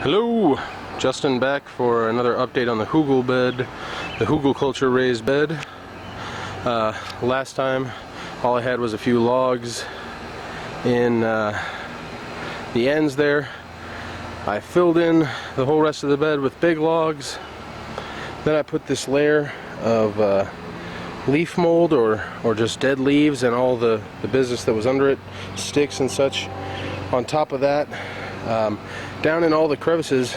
Hello, Justin back for another update on the Hugel bed, the Hugelkultur raised bed. Last time all I had was a few logs in the ends there. I filled in the whole rest of the bed with big logs. Then I put this layer of leaf mold or just dead leaves and all the business that was under it, sticks and such, on top of that. Down in all the crevices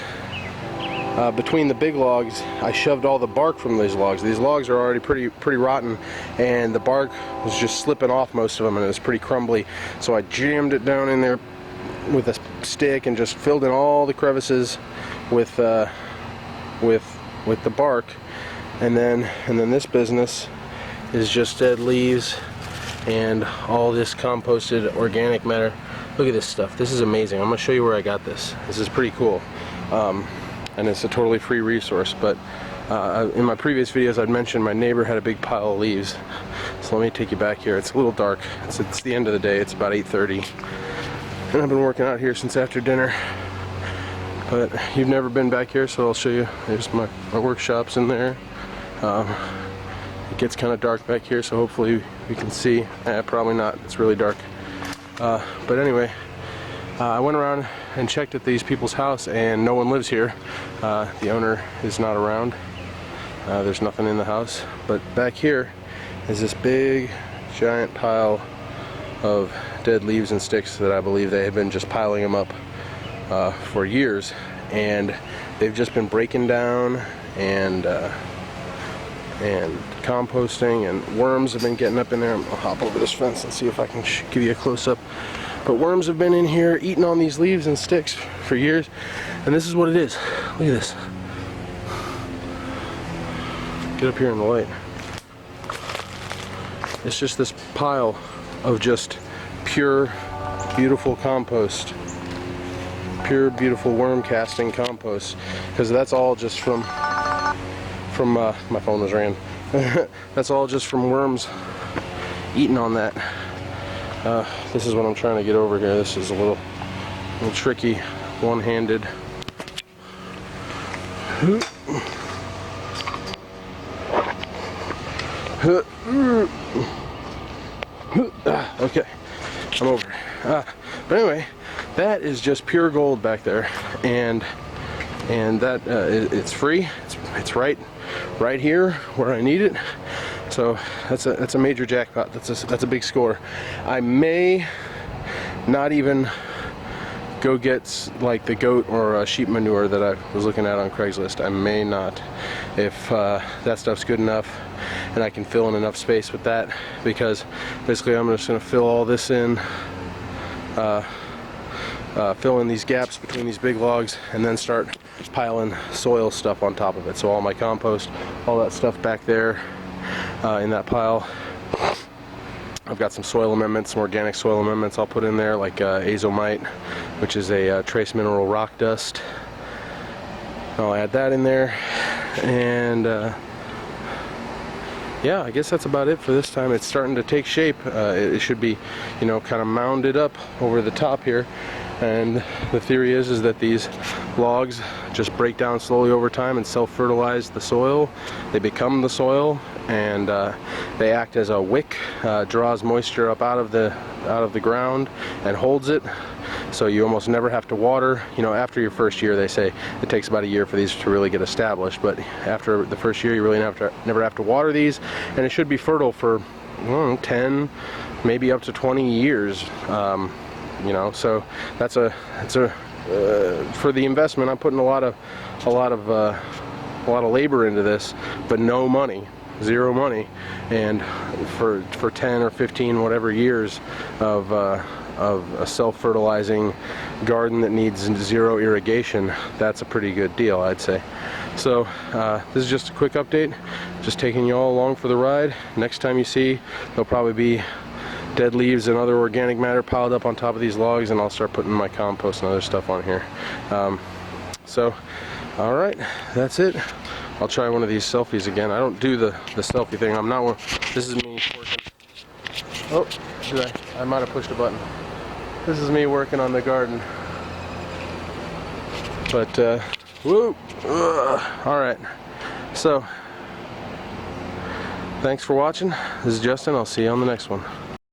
between the big logs, I shoved all the bark from these logs. These logs are already pretty rotten, and the bark was just slipping off most of them, and it was pretty crumbly. So I jammed it down in there with a stick and just filled in all the crevices with the bark. And then this business is just dead leaves and all this composted organic matter. Look at this stuff. This is amazing. I'm going to show you where I got this. This is pretty cool. And it's a totally free resource. But in my previous videos, I'd mentioned my neighbor had a big pile of leaves. So let me take you back here. It's a little dark. It's the end of the day. It's about 8:30. And I've been working out here since after dinner. But you've never been back here, so I'll show you. There's my workshop's in there. It gets kind of dark back here, so hopefully we can see. Probably not. It's really dark. But anyway, I went around and checked at these people's house, and no one lives here. The owner is not around. There's nothing in the house. But back here is this big, giant pile of dead leaves and sticks that I believe they have been just piling them up for years. And they've just been breaking down and composting, and worms have been getting up in there. I'll hop over this fence and see if I can give you a close-up. But worms have been in here eating on these leaves and sticks for years, and this is what it is. Look at this. Get up here in the light. It's just this pile of just pure, beautiful compost. Pure, beautiful worm casting compost, because that's all just from my phone was ringing. That's all just from worms eating on that. This is what I'm trying to get over here. This is a little tricky, one-handed. Okay, I'm over. But anyway, that is just pure gold back there, and that it's free. It's right here where I need it. So that's a major jackpot. That's a big score. I may not even go get like the goat or sheep manure that I was looking at on Craigslist. I may not, if that stuff's good enough and I can fill in enough space with that, because basically I'm just going to fill all this in, fill in these gaps between these big logs, and then start piling soil stuff on top of it. So all my compost, all that stuff back there in that pile. I've got some soil amendments, some organic soil amendments I'll put in there, like azomite, which is a trace mineral rock dust. I'll add that in there, and yeah, I guess that's about it for this time. It's starting to take shape. It should be, kind of mounded up over the top here. And the theory is that these logs just break down slowly over time and self-fertilize the soil. They become the soil, and they act as a wick, draws moisture up out of the ground and holds it. So you almost never have to water. After your first year, they say it takes about a year for these to really get established. But after the first year, you really never have to water these, and it should be fertile for 10, maybe up to 20 years. So that's for the investment. I'm putting a lot of labor into this, but no money, zero money, and for 10 or 15 whatever years of a self-fertilizing garden that needs zero irrigation, that's a pretty good deal, I'd say. So this is just a quick update, just taking you all along for the ride. Next time you see, there'll probably be dead leaves and other organic matter piled up on top of these logs, and I'll start putting my compost and other stuff on here. So alright, that's it. I'll try one of these selfies again. I don't do the selfie thing. I'm not one. This is me working. Oh, I might have pushed a button. This is me working on the garden. But woo, all right. So thanks for watching. This is Justin. I'll see you on the next one.